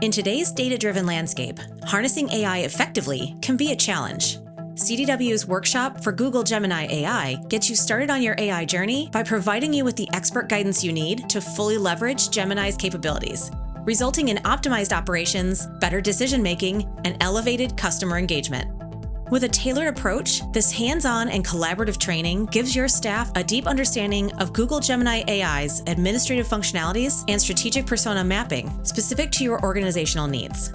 In today's data-driven landscape, harnessing AI effectively can be a challenge. CDW's workshop for Google Gemini AI gets you started on your AI journey by providing you with the expert guidance you need to fully leverage Gemini's capabilities, resulting in optimized operations, better decision-making, and elevated customer engagement. With a tailored approach, this hands-on and collaborative training gives your staff a deep understanding of Google Gemini AI's administrative functionalities and strategic persona mapping specific to your organizational needs.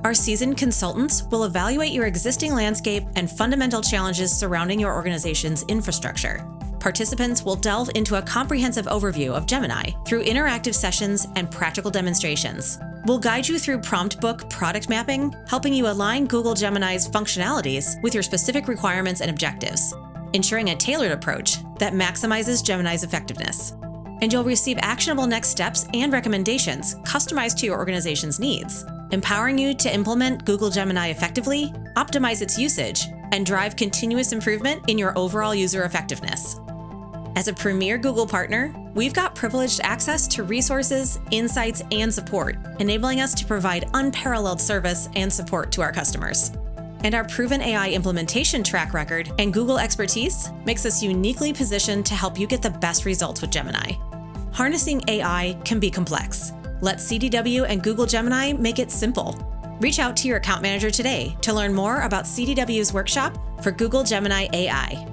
Our seasoned consultants will evaluate your existing landscape and fundamental challenges surrounding your organization's infrastructure. Participants will delve into a comprehensive overview of Gemini through interactive sessions and practical demonstrations. We'll guide you through prompt book product mapping, helping you align Google Gemini's functionalities with your specific requirements and objectives, ensuring a tailored approach that maximizes Gemini's effectiveness. And you'll receive actionable next steps and recommendations customized to your organization's needs, empowering you to implement Google Gemini effectively, optimize its usage, and drive continuous improvement in your overall user effectiveness. As a premier Google partner, we've got privileged access to resources, insights, and support, enabling us to provide unparalleled service and support to our customers. And our proven AI implementation track record and Google expertise makes us uniquely positioned to help you get the best results with Gemini. Harnessing AI can be complex. Let CDW and Google Gemini make it simple. Reach out to your account manager today to learn more about CDW's workshop for Google Gemini AI.